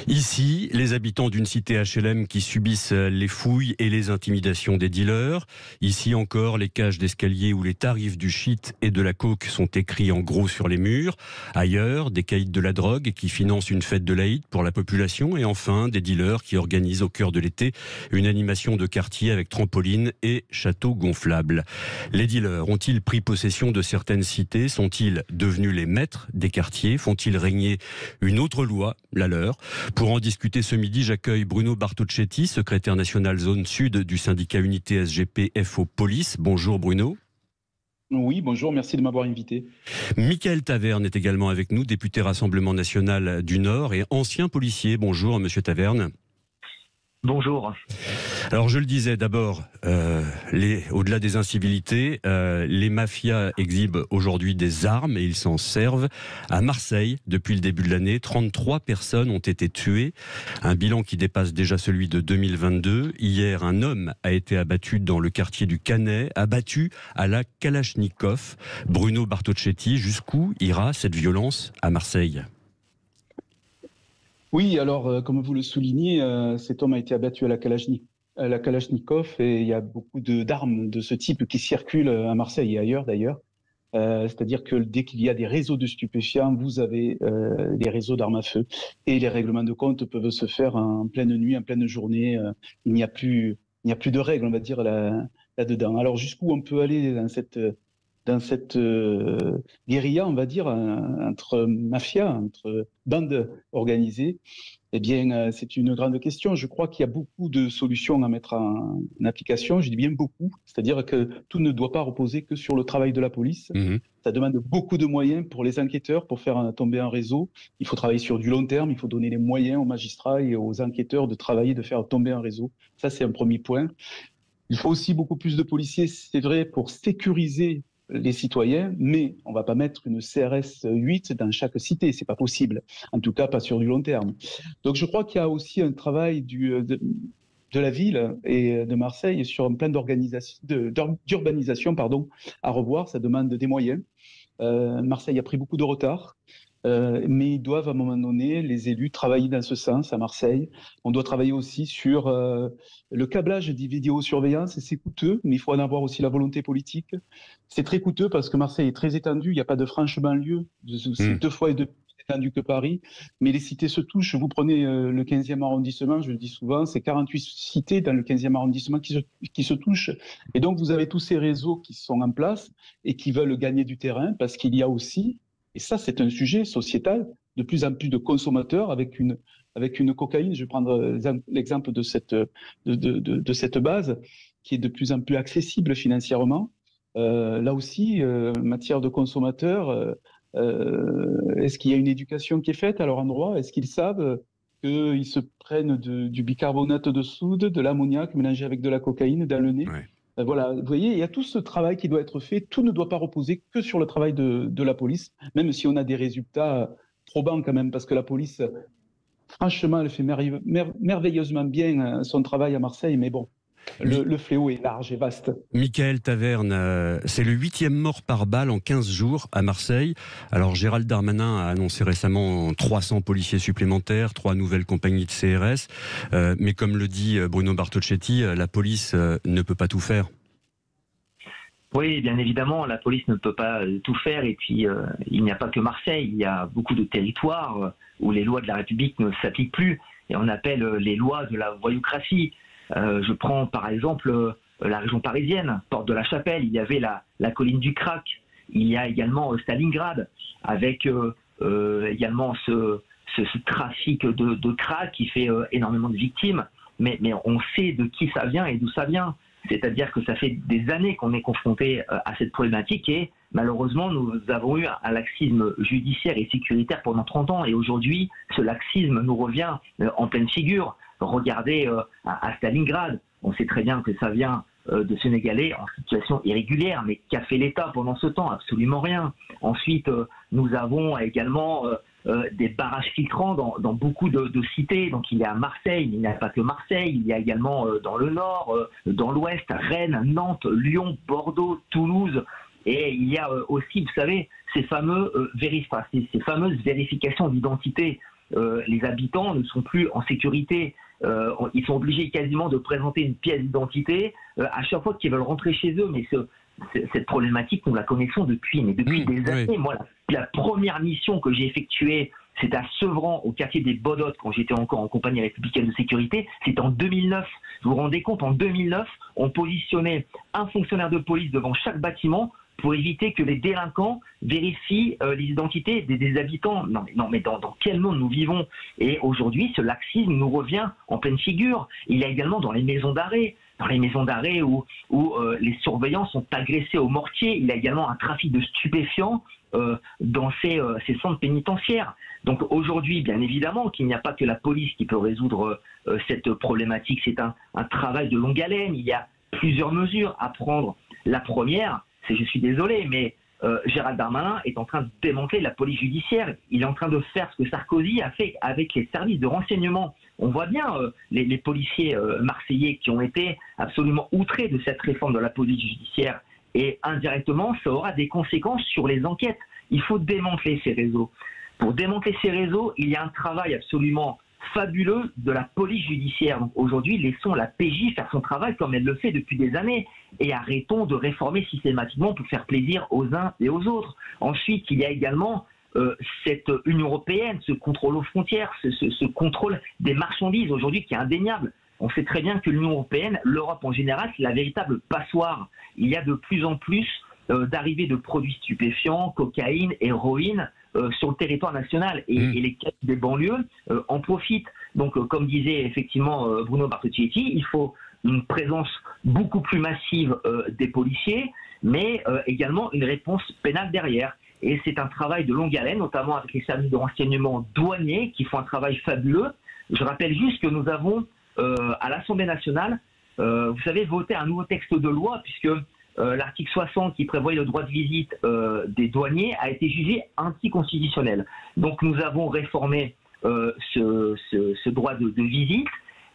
Ici, les habitants d'une cité HLM qui subissent les fouilles et les intimidations des dealers. Ici encore, les cages d'escalier où les tarifs du shit et de la coke sont écrits en gros sur les murs. Ailleurs, des caïds de la drogue qui financent une fête de l'Aïd pour la population. Et enfin, des dealers qui organisent au cœur de l'été une animation de quartier avec trampoline et château gonflable. Les dealers ont-ils pris possession de certaines cités? Sont-ils devenus les maîtres des quartiers? Font-ils régner une autre loi, la leur? Pour en discuter ce midi, j'accueille Bruno Bartocchetti, secrétaire national zone sud du syndicat Unité SGP FO Police. Bonjour Bruno. Oui, bonjour, merci de m'avoir invité. Michael Taverne est également avec nous, député Rassemblement National du Nord et ancien policier. Bonjour Monsieur Taverne. Bonjour. Alors je le disais d'abord, au-delà des incivilités, les mafias exhibent aujourd'hui des armes et ils s'en servent. À Marseille, depuis le début de l'année, 33 personnes ont été tuées, un bilan qui dépasse déjà celui de 2022. Hier, un homme a été abattu dans le quartier du Canet, abattu à la Kalachnikov. Bruno Bartocchetti, jusqu'où ira cette violence à Marseille ? Oui, alors, comme vous le soulignez, cet homme a été abattu à la Kalachnikov et il y a beaucoup d'armes de ce type qui circulent à Marseille et ailleurs d'ailleurs. C'est-à-dire que dès qu'il y a des réseaux de stupéfiants, vous avez des réseaux d'armes à feu et les règlements de compte peuvent se faire en pleine nuit, en pleine journée. Il n'y a plus de règles, on va dire, là-dedans. Alors, jusqu'où on peut aller dans cette guérilla, on va dire, entre mafias, entre bandes organisées, eh bien, c'est une grande question. Je crois qu'il y a beaucoup de solutions à mettre en application. Je dis bien beaucoup, c'est-à-dire que tout ne doit pas reposer que sur le travail de la police. Ça demande beaucoup de moyens pour les enquêteurs, pour faire tomber un réseau. Il faut travailler sur du long terme, il faut donner les moyens aux magistrats et aux enquêteurs de travailler, de faire tomber un réseau. Ça, c'est un premier point. Il faut aussi beaucoup plus de policiers, c'est vrai, pour sécuriser les citoyens, mais on ne va pas mettre une CRS 8 dans chaque cité, c'est pas possible. En tout cas, pas sur du long terme. Donc, je crois qu'il y a aussi un travail de la ville et de Marseille sur un plan d'urbanisation, à revoir. Ça demande des moyens. Marseille a pris beaucoup de retard. Mais ils doivent à un moment donné, les élus, travailler dans ce sens à Marseille. On doit travailler aussi sur le câblage des vidéosurveillance. C'est coûteux, mais il faut en avoir aussi la volonté politique. C'est très coûteux parce que Marseille est très étendue. Il n'y a pas de franche banlieue. C'est 2 fois et 2 plus étendu que Paris. Mais les cités se touchent. Vous prenez le 15e arrondissement, je le dis souvent, c'est 48 cités dans le 15e arrondissement qui se touchent. Et donc, vous avez tous ces réseaux qui sont en place et qui veulent gagner du terrain parce qu'il y a aussi, et ça, c'est un sujet sociétal, de plus en plus de consommateurs avec une cocaïne. Je vais prendre l'exemple de cette base qui est de plus en plus accessible financièrement. Là aussi, matière de consommateurs, est-ce qu'il y a une éducation qui est faite à leur endroit? Est-ce qu'ils savent qu'ils se prennent du bicarbonate de soude, de l'ammoniac mélangé avec de la cocaïne dans le nez? Ouais. Voilà, vous voyez, il y a tout ce travail qui doit être fait. Tout ne doit pas reposer que sur le travail de la police, même si on a des résultats probants quand même, parce que la police, franchement, elle fait merveilleusement bien son travail à Marseille, mais bon, le fléau est large et vaste. Michael Taverne, c'est le 8e mort par balle en 15 jours à Marseille. Alors Gérald Darmanin a annoncé récemment 300 policiers supplémentaires, 3 nouvelles compagnies de CRS. Mais comme le dit Bruno Bartocchetti, la police ne peut pas tout faire. Oui, bien évidemment, la police ne peut pas tout faire. Et puis, il n'y a pas que Marseille. Il y a beaucoup de territoires où les lois de la République ne s'appliquent plus. Et on appelle les lois de la voyoucratie. Je prends par exemple la région parisienne, Porte de la Chapelle, il y avait la colline du crack. Il y a également Stalingrad, avec également ce trafic de crack qui fait énormément de victimes. Mais on sait de qui ça vient et d'où ça vient. C'est-à-dire que ça fait des années qu'on est confronté à cette problématique et malheureusement, nous avons eu un laxisme judiciaire et sécuritaire pendant 30 ans. Et aujourd'hui, ce laxisme nous revient en pleine figure. Regardez à Stalingrad, on sait très bien que ça vient de Sénégalais en situation irrégulière, mais qu'a fait l'État pendant ce temps? Absolument rien. Ensuite, nous avons également des barrages filtrants dans beaucoup de cités. Donc il y a Marseille, il n'y a pas que Marseille, il y a également dans le nord, dans l'ouest, Rennes, Nantes, Lyon, Bordeaux, Toulouse. Et il y a aussi, vous savez, ces fameuses vérifications d'identité. les habitants ne sont plus en sécurité. Ils sont obligés quasiment de présenter une pièce d'identité à chaque fois qu'ils veulent rentrer chez eux. Mais cette problématique, nous la connaissons depuis des années. Oui. Moi, la première mission que j'ai effectuée, c'était à Sevran, au quartier des Bodottes, quand j'étais encore en compagnie républicaine de sécurité. C'était en 2009. Vous vous rendez compte, en 2009, on positionnait un fonctionnaire de police devant chaque bâtiment pour éviter que les délinquants vérifient les identités des habitants. Non, mais dans quel monde nous vivons? Et aujourd'hui, ce laxisme nous revient en pleine figure. Il y a également dans les maisons d'arrêt. Dans les maisons d'arrêt où les surveillants sont agressés au mortier. Il y a également un trafic de stupéfiants dans ces centres pénitentiaires. Donc aujourd'hui, bien évidemment, qu'il n'y a pas que la police qui peut résoudre cette problématique. C'est un travail de longue haleine. Il y a plusieurs mesures à prendre. La première, c'est, je suis désolé, mais Gérald Darmanin est en train de démanteler la police judiciaire. Il est en train de faire ce que Sarkozy a fait avec les services de renseignement. On voit bien les policiers marseillais qui ont été absolument outrés de cette réforme de la police judiciaire. Et indirectement, ça aura des conséquences sur les enquêtes. Il faut démanteler ces réseaux. Pour démanteler ces réseaux, il y a un travail absolument fabuleux de la police judiciaire. Donc aujourd'hui, laissons la PJ faire son travail comme elle le fait depuis des années et arrêtons de réformer systématiquement pour faire plaisir aux uns et aux autres. Ensuite, il y a également cette Union européenne, ce contrôle aux frontières, ce contrôle des marchandises aujourd'hui qui est indéniable. On sait très bien que l'Union européenne, l'Europe en général, c'est la véritable passoire. Il y a de plus en plus d'arrivées de produits stupéfiants, cocaïne, héroïne, sur le territoire national et les caisses des banlieues en profitent. Donc, comme disait effectivement Bruno Bertocchetti, il faut une présence beaucoup plus massive des policiers, mais également une réponse pénale derrière. Et c'est un travail de longue haleine, notamment avec les services de renseignement douaniers qui font un travail fabuleux. Je rappelle juste que nous avons, à l'Assemblée nationale, vous savez, voté un nouveau texte de loi, puisque l'article 60 qui prévoyait le droit de visite des douaniers a été jugé anticonstitutionnel. Donc nous avons réformé ce droit de visite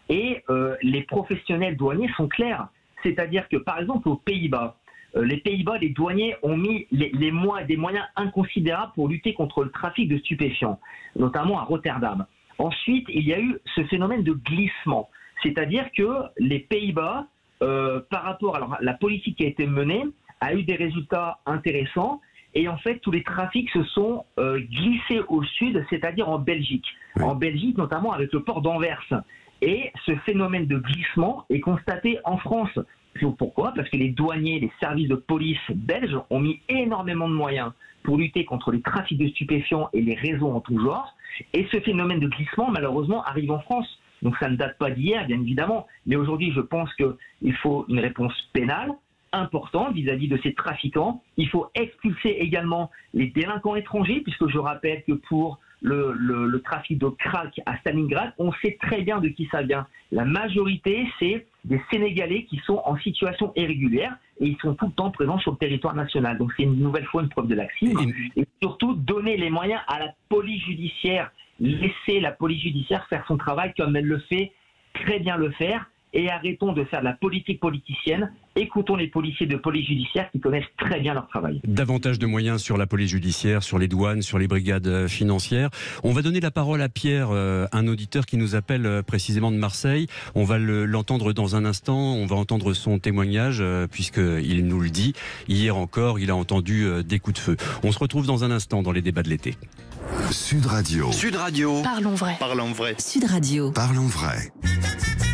et les professionnels douaniers sont clairs. C'est-à-dire que par exemple aux Pays-Bas, les douaniers ont mis des moyens inconsidérables pour lutter contre le trafic de stupéfiants, notamment à Rotterdam. Ensuite, il y a eu ce phénomène de glissement. C'est-à-dire que les Pays-Bas, par rapport à la politique qui a été menée, a eu des résultats intéressants. Et en fait, tous les trafics se sont glissés au sud, c'est-à-dire en Belgique. Oui. En Belgique, notamment avec le port d'Anvers. Et ce phénomène de glissement est constaté en France. Pourquoi? Parce que les douaniers, les services de police belges ont mis énormément de moyens pour lutter contre les trafics de stupéfiants et les réseaux en tout genre. Et ce phénomène de glissement, malheureusement, arrive en France. Donc ça ne date pas d'hier, bien évidemment. Mais aujourd'hui, je pense qu'il faut une réponse pénale importante vis-à-vis de ces trafiquants. Il faut expulser également les délinquants étrangers, puisque je rappelle que pour le trafic de crack à Stalingrad, on sait très bien de qui ça vient. La majorité, c'est des Sénégalais qui sont en situation irrégulière et ils sont tout le temps présents sur le territoire national. Donc c'est une nouvelle fois une preuve de laxisme. Et surtout, donner les moyens à la police judiciaire. Laisser la police judiciaire faire son travail comme elle le fait, très bien le faire, et arrêtons de faire de la politique politicienne. Écoutons les policiers de police judiciaire qui connaissent très bien leur travail. Davantage de moyens sur la police judiciaire, sur les douanes, sur les brigades financières. On va donner la parole à Pierre, un auditeur qui nous appelle précisément de Marseille. On va l'entendre dans un instant. On va entendre son témoignage puisqu'il nous le dit. Hier encore, il a entendu des coups de feu. On se retrouve dans un instant dans les débats de l'été. Sud Radio. Sud Radio. Parlons vrai. Parlons vrai. Sud Radio. Parlons vrai.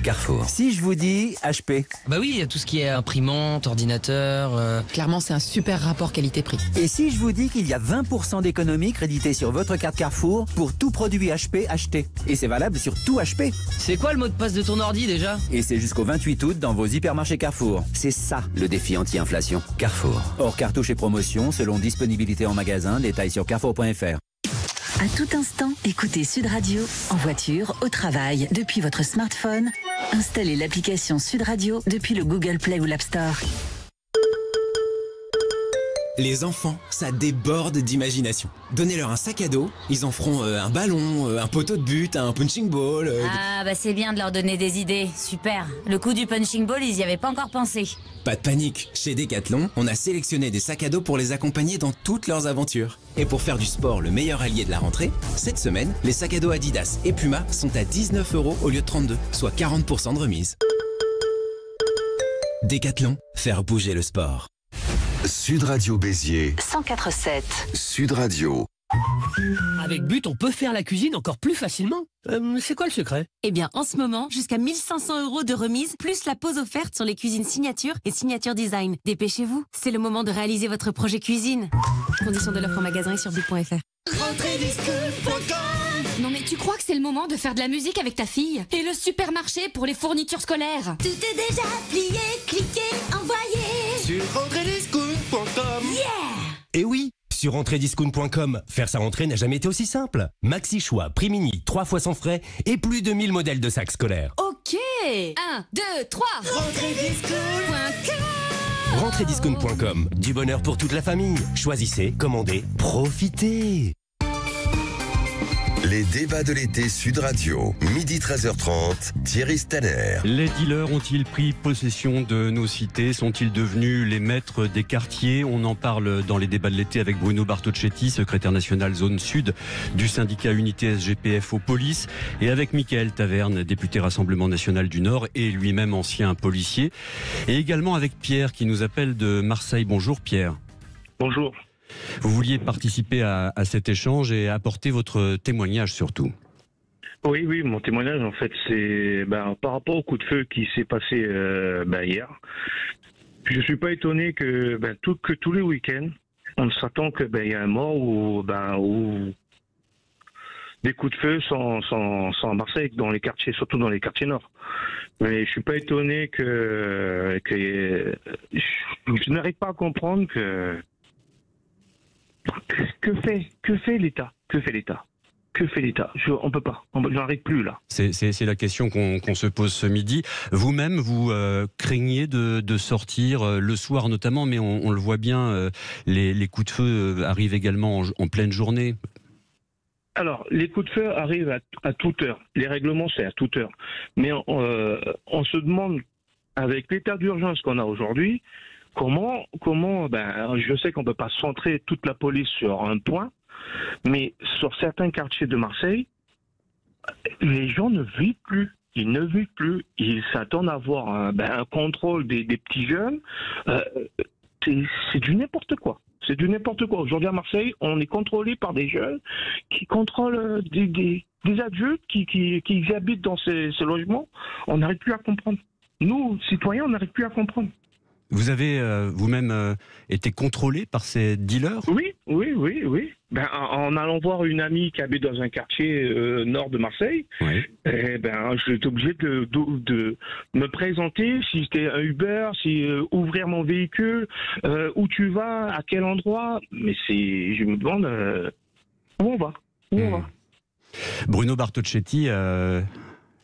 Carrefour. Si je vous dis HP. Bah oui, il y a tout ce qui est imprimante, ordinateur. Clairement, c'est un super rapport qualité-prix. Et si je vous dis qu'il y a 20% d'économie créditée sur votre carte Carrefour pour tout produit HP acheté. Et c'est valable sur tout HP. C'est quoi le mot de passe de ton ordi déjà? Et c'est jusqu'au 28 août dans vos hypermarchés Carrefour. C'est ça le défi anti-inflation. Carrefour. Hors cartouche et promotion selon disponibilité en magasin. Détails sur carrefour.fr. À tout instant, écoutez Sud Radio, en voiture, au travail, depuis votre smartphone. Installez l'application Sud Radio depuis le Google Play ou l'App Store. Les enfants, ça déborde d'imagination. Donnez-leur un sac à dos, ils en feront un ballon, un poteau de but, un punching ball. Ah bah c'est bien de leur donner des idées, super. Le coup du punching ball, ils y avaient pas encore pensé. Pas de panique, chez Decathlon, on a sélectionné des sacs à dos pour les accompagner dans toutes leurs aventures. Et pour faire du sport le meilleur allié de la rentrée, cette semaine, les sacs à dos Adidas et Puma sont à 19 € au lieu de 32, soit 40% de remise. Decathlon, faire bouger le sport. Sud Radio Béziers, 104.7. Sud Radio. Avec But, on peut faire la cuisine encore plus facilement. C'est quoi le secret? Eh bien, en ce moment, jusqu'à 1500 € de remise, plus la pause offerte sur les cuisines signature et signature design. Dépêchez-vous, c'est le moment de réaliser votre projet cuisine. Conditions de l'offre en magasin et sur but.fr. Non mais tu crois que c'est le moment de faire de la musique avec ta fille? Et le supermarché pour les fournitures scolaires? Tout est déjà plié, cliqué, envoyé. Sur rentrediscount.com. Yeah! Et oui, sur rentrediscount.com, faire sa rentrée n'a jamais été aussi simple. Maxi choix, prix mini, 3 fois sans frais et plus de 1000 modèles de sacs scolaires. Ok. 1, 2, 3. Rentrediscount.com. Rentrediscount.com, du bonheur pour toute la famille. Choisissez, commandez, profitez. Les débats de l'été Sud Radio, midi 13h30, Thierry Stanner. Les dealers ont-ils pris possession de nos cités? Sont-ils devenus les maîtres des quartiers? On en parle dans les débats de l'été avec Bruno Bartocchetti, secrétaire national zone sud du syndicat Unité SGPF aux polices, et avec Michael Taverne, député Rassemblement National du Nord et lui-même ancien policier, et également avec Pierre qui nous appelle de Marseille. Bonjour Pierre. Bonjour. Vous vouliez participer à cet échange et apporter votre témoignage surtout. Oui, mon témoignage en fait c'est par rapport au coup de feu qui s'est passé hier. Je suis pas étonné que tous les week-ends on s'attend que y a un mort ou des coups de feu sont à Marseille dans les quartiers, surtout dans les quartiers nord. Mais je suis pas étonné que je n'arrive pas à comprendre que fait l'État? Que fait l'État? On peut pas. On n'arrive plus là. C'est la question qu'on se pose ce midi. Vous-même, vous craignez de sortir le soir notamment, mais on le voit bien, les coups de feu arrivent également en pleine journée. Alors, les coups de feu arrivent à toute heure. Les règlements, c'est à toute heure. Mais on se demande, avec l'état d'urgence qu'on a aujourd'hui, comment je sais qu'on ne peut pas centrer toute la police sur un point, mais sur certains quartiers de Marseille, les gens ne vivent plus. Ils ne vivent plus. Ils s'attendent à avoir un contrôle des petits jeunes. C'est du n'importe quoi. C'est du n'importe quoi. Aujourd'hui à Marseille, on est contrôlé par des jeunes qui contrôlent des adultes qui habitent dans ces logements. On n'arrive plus à comprendre. Nous, citoyens, on n'arrive plus à comprendre. Vous avez vous-même été contrôlé par ces dealers? Oui. En allant voir une amie qui habite dans un quartier nord de Marseille, oui. J'étais obligé de me présenter, si c'était un Uber, ouvrir mon véhicule, où tu vas, à quel endroit. Mais je me demande où on va. Bruno Bartocchetti,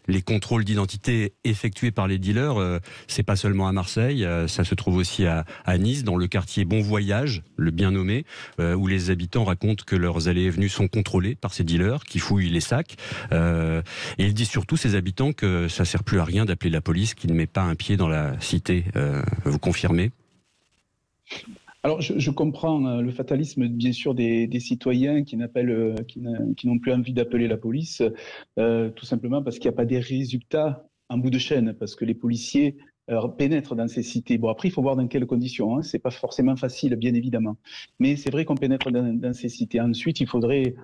les contrôles d'identité effectués par les dealers, c'est pas seulement à Marseille, ça se trouve aussi à Nice, dans le quartier Bon Voyage, le bien nommé, où les habitants racontent que leurs allées et venues sont contrôlées par ces dealers qui fouillent les sacs. Et ils disent surtout, ces habitants, que ça sert plus à rien d'appeler la police, qui ne met pas un pied dans la cité. Vous confirmez ? Alors, je comprends le fatalisme, bien sûr, des citoyens qui n'ont plus envie d'appeler la police, tout simplement parce qu'il n'y a pas des résultats en bout de chaîne, parce que les policiers pénètrent dans ces cités. Bon, après, il faut voir dans quelles conditions. C'est pas forcément facile, bien évidemment. Mais c'est vrai qu'on pénètre dans ces cités. Ensuite, il faudrait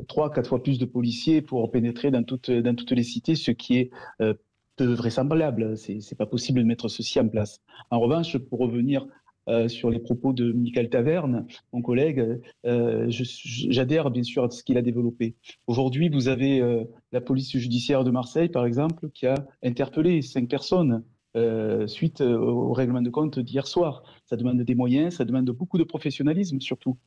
3-4 fois plus de policiers pour pénétrer dans toutes les cités, ce qui est peu vraisemblable. C'est pas possible de mettre ceci en place. En revanche, pour revenir sur les propos de Michael Taverne, mon collègue, j'adhère bien sûr à ce qu'il a développé. Aujourd'hui, vous avez la police judiciaire de Marseille, par exemple, qui a interpellé 5 personnes suite au règlement de compte d'hier soir. Ça demande des moyens, ça demande beaucoup de professionnalisme surtout.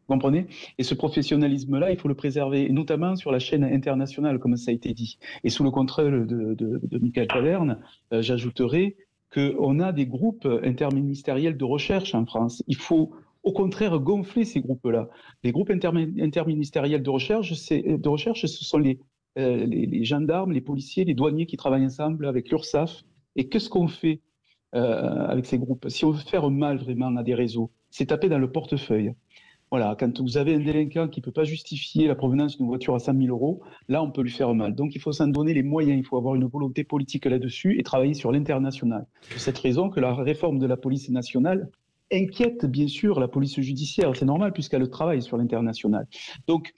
Vous comprenez ? Et ce professionnalisme-là, il faut le préserver, et notamment sur la chaîne internationale, comme ça a été dit. Et sous le contrôle de Michael Taverne, j'ajouterai qu'on a des groupes interministériels de recherche en France. Il faut au contraire gonfler ces groupes-là. Les groupes interministériels de recherche, ce sont les gendarmes, les policiers, les douaniers qui travaillent ensemble avec l'URSSAF. Et qu'est-ce qu'on fait avec ces groupes? Si on veut faire mal vraiment à des réseaux, c'est taper dans le portefeuille. Voilà, quand vous avez un délinquant qui ne peut pas justifier la provenance d'une voiture à 100 000 euros, là, on peut lui faire mal. Donc, il faut s'en donner les moyens, il faut avoir une volonté politique là-dessus et travailler sur l'international. C'est pour cette raison que la réforme de la police nationale inquiète, bien sûr, la police judiciaire. C'est normal, puisqu'elle travaille sur l'international. Donc,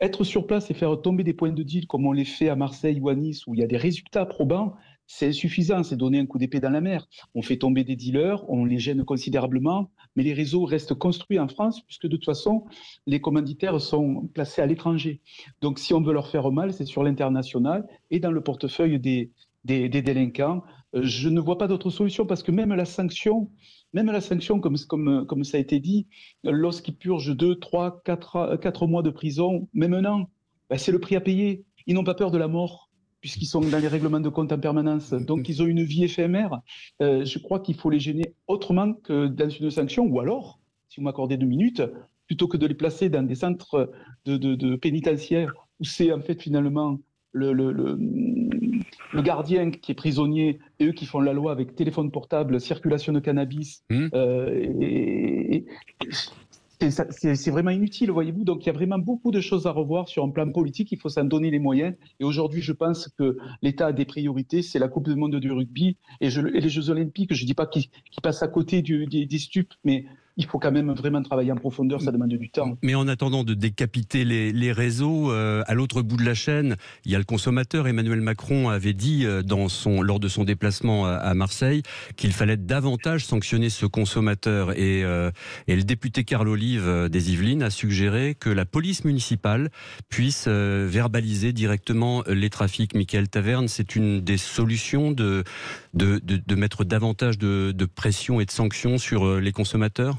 être sur place et faire tomber des points de deal, comme on les fait à Marseille ou à Nice, où il y a des résultats probants, c'est insuffisant, c'est donner un coup d'épée dans la mer. On fait tomber des dealers, on les gêne considérablement, mais les réseaux restent construits en France, puisque de toute façon, les commanditaires sont placés à l'étranger. Donc si on veut leur faire mal, c'est sur l'international et dans le portefeuille des délinquants. Je ne vois pas d'autre solution, parce que même la sanction, comme ça a été dit, lorsqu'ils purgent 2, 3, 4 mois de prison, même 1 an, ben c'est le prix à payer. Ils n'ont pas peur de la mort, puisqu'ils sont dans les règlements de compte en permanence. Donc, ils ont une vie éphémère. Je crois qu'il faut les gêner autrement que dans une sanction, ou alors, si vous m'accordez 2 minutes, plutôt que de les placer dans des centres de pénitentiaires, où c'est en fait finalement le gardien qui est prisonnier et eux qui font la loi avec téléphone portable, circulation de cannabis, c'est vraiment inutile, voyez-vous. Donc, il y a vraiment beaucoup de choses à revoir sur un plan politique. Il faut s'en donner les moyens. Et aujourd'hui, je pense que l'État a des priorités. C'est la Coupe du monde du rugby et les Jeux Olympiques. Je ne dis pas qu'ils passent à côté des stupes, mais il faut quand même vraiment travailler en profondeur, ça demande du temps. Mais en attendant de décapiter les réseaux, à l'autre bout de la chaîne, il y a le consommateur. Emmanuel Macron avait dit lors de son déplacement à Marseille qu'il fallait davantage sanctionner ce consommateur. Et le député Carl Olive des Yvelines a suggéré que la police municipale puisse verbaliser directement les trafics. Mickaël Taverne, c'est une des solutions de mettre davantage de pression et de sanctions sur les consommateurs?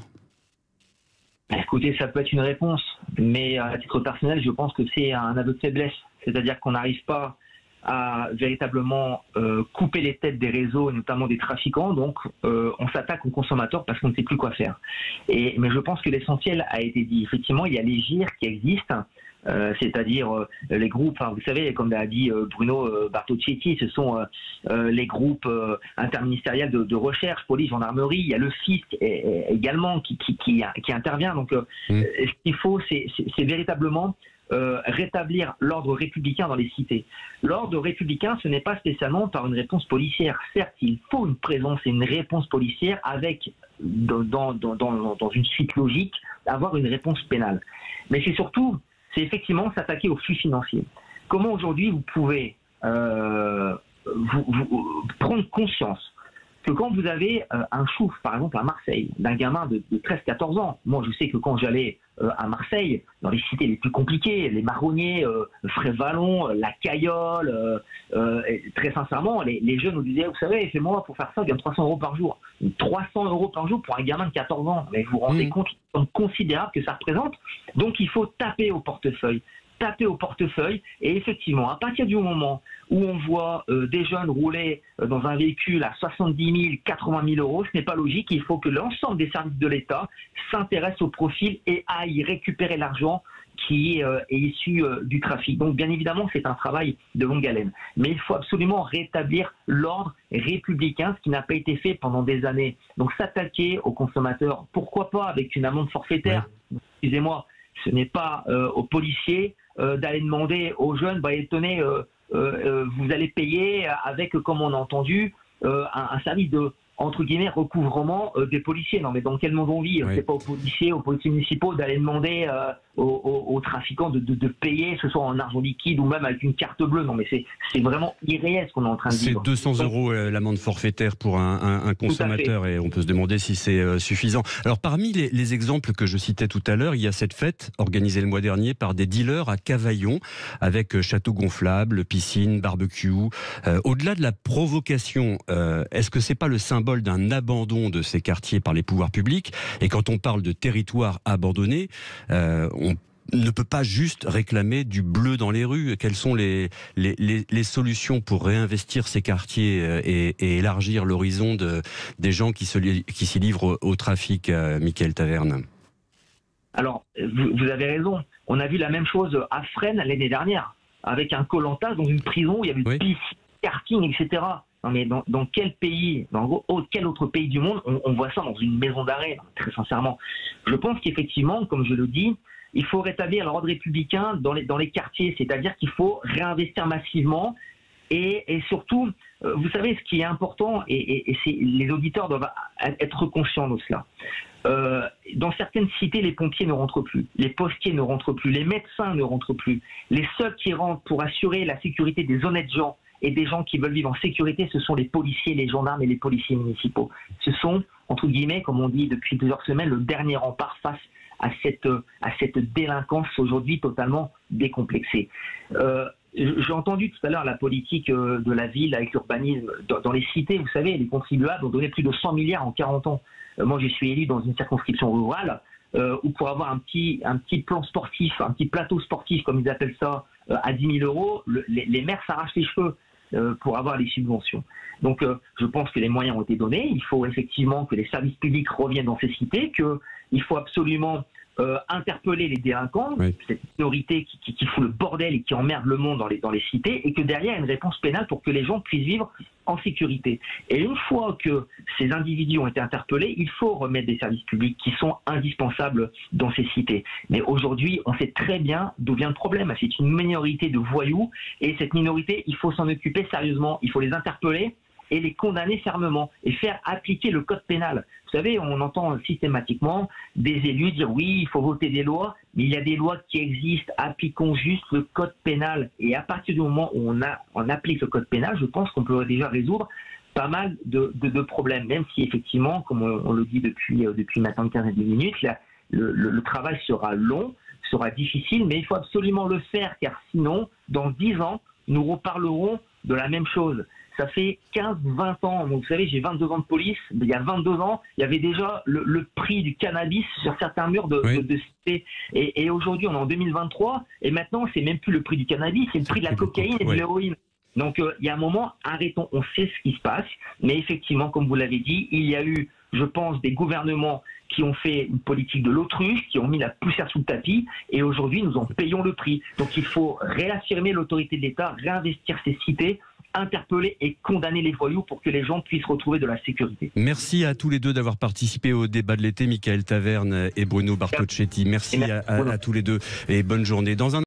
Écoutez, ça peut être une réponse, mais à titre personnel, je pense que c'est un aveu de faiblesse. C'est-à-dire qu'on n'arrive pas à véritablement couper les têtes des réseaux, notamment des trafiquants, donc on s'attaque aux consommateurs parce qu'on ne sait plus quoi faire. Mais je pense que l'essentiel a été dit. Effectivement, il y a les GIR qui existent, c'est-à-dire les groupes, vous savez, comme l'a dit Bruno Bartocchetti, ce sont les groupes interministériels de recherche, police, gendarmerie. Il y a le fisc également qui intervient. Donc ce qu'il faut, c'est véritablement rétablir l'ordre républicain dans les cités. L'ordre républicain, ce n'est pas spécialement par une réponse policière. Certes, il faut une présence et une réponse policière avec, dans une suite logique, avoir une réponse pénale. Mais c'est effectivement s'attaquer aux flux financiers. Comment aujourd'hui vous pouvez vous prendre conscience que quand vous avez un chouf, par exemple à Marseille, d'un gamin de 13-14 ans, moi je sais que quand j'allais à Marseille, dans les cités les plus compliquées, les Marronniers, Frévalon, la Caillole, très sincèrement, les jeunes nous disaient, vous savez, fais-moi pour faire ça, bien 300 € par jour. 300 € par jour pour un gamin de 14 ans, mais vous vous rendez compte du temps considérable que ça représente. Donc il faut taper au portefeuille. Et effectivement, à partir du moment où on voit des jeunes rouler dans un véhicule à 70 000, 80 000 €, ce n'est pas logique. Il faut que l'ensemble des services de l'État s'intéressent au profil et aillent récupérer l'argent qui est issu du trafic. Donc bien évidemment, c'est un travail de longue haleine. Mais il faut absolument rétablir l'ordre républicain, ce qui n'a pas été fait pendant des années. Donc s'attaquer aux consommateurs, pourquoi pas avec une amende forfaitaire. Excusez-moi, ce n'est pas aux policiers d'aller demander aux jeunes, tenez, vous allez payer avec, comme on a entendu, un service de, entre guillemets, recouvrement des policiers. Non, mais dans quel monde on vit? C'est pas aux policiers municipaux d'aller demander aux trafiquants de payer, que ce soit en argent liquide ou même avec une carte bleue. Non, mais c'est vraiment irréel ce qu'on est en train de dire. C'est 200 € l'amende forfaitaire pour un consommateur et on peut se demander si c'est suffisant. Alors parmi les exemples que je citais tout à l'heure, il y a cette fête organisée le mois dernier par des dealers à Cavaillon avec château gonflable, piscine, barbecue. Au-delà de la provocation, est-ce que c'est pas le symbole d'un abandon de ces quartiers par les pouvoirs publics? Et quand on parle de territoire abandonné, on ne peut pas juste réclamer du bleu dans les rues. Quelles sont les solutions pour réinvestir ces quartiers et élargir l'horizon des gens qui s'y livrent au trafic, Mickaël Taverne? Alors, vous avez raison. On a vu la même chose à Fresnes l'année dernière, avec un Koh-Lanta dans une prison où il y avait une piscine, karting, etc. Non, mais dans quel pays, quel autre pays du monde, on voit ça dans une maison d'arrêt, très sincèrement. Je pense qu'effectivement, comme je le dis, il faut rétablir l'ordre républicain dans les quartiers, c'est-à-dire qu'il faut réinvestir massivement et surtout, vous savez, ce qui est important, et les auditeurs doivent être conscients de cela. Dans certaines cités, les pompiers ne rentrent plus, les postiers ne rentrent plus, les médecins ne rentrent plus. Les seuls qui rentrent pour assurer la sécurité des honnêtes gens et des gens qui veulent vivre en sécurité, ce sont les policiers, les gendarmes et les policiers municipaux. Ce sont, entre guillemets, comme on dit depuis plusieurs semaines, le dernier rempart face à cette délinquance aujourd'hui totalement décomplexée. J'ai entendu tout à l'heure la politique de la ville avec l'urbanisme. Dans les cités, vous savez, les contribuables ont donné plus de 100 milliards en 40 ans. Moi, je suis élu dans une circonscription rurale où pour avoir un petit plan sportif, un petit plateau sportif, comme ils appellent ça, à 10 000 euros, les maires s'arrachent les cheveux pour avoir les subventions. Donc, je pense que les moyens ont été donnés. Il faut effectivement que les services publics reviennent dans ces cités, qu'il faut absolument interpeller les délinquants, cette minorité qui fout le bordel et qui emmerde le monde dans les cités, et que derrière, il y a une réponse pénale pour que les gens puissent vivre en sécurité. Et une fois que ces individus ont été interpellés, il faut remettre des services publics qui sont indispensables dans ces cités. Mais aujourd'hui, on sait très bien d'où vient le problème. C'est une minorité de voyous, et cette minorité, il faut s'en occuper sérieusement. Il faut les interpeller et les condamner fermement et faire appliquer le code pénal. Vous savez, on entend systématiquement des élus dire oui, il faut voter des lois, mais il y a des lois qui existent, appliquons juste le code pénal. Et à partir du moment où on applique le code pénal, je pense qu'on peut déjà résoudre pas mal de problèmes, même si effectivement, comme on le dit depuis maintenant une quinzaine de minutes, le travail sera long, sera difficile, mais il faut absolument le faire, car sinon, dans 10 ans, nous reparlerons de la même chose. Ça fait 15-20 ans, donc vous savez, j'ai 22 ans de police, il y a 22 ans, il y avait déjà le prix du cannabis sur certains murs de cité. Et aujourd'hui, on est en 2023, et maintenant, c'est même plus le prix du cannabis, c'est le prix de la cocaïne et de l'héroïne. Donc, il y a un moment, arrêtons, on sait ce qui se passe, mais effectivement, comme vous l'avez dit, il y a eu, je pense, des gouvernements qui ont fait une politique de l'autruche, qui ont mis la poussière sous le tapis, et aujourd'hui, nous en payons le prix. Donc, il faut réaffirmer l'autorité de l'État, réinvestir ces cités, interpeller et condamner les voyous pour que les gens puissent retrouver de la sécurité. Merci à tous les deux d'avoir participé au débat de l'été, Michael Taverne et Bruno Bartocchetti. Merci à tous les deux et bonne journée. Dans un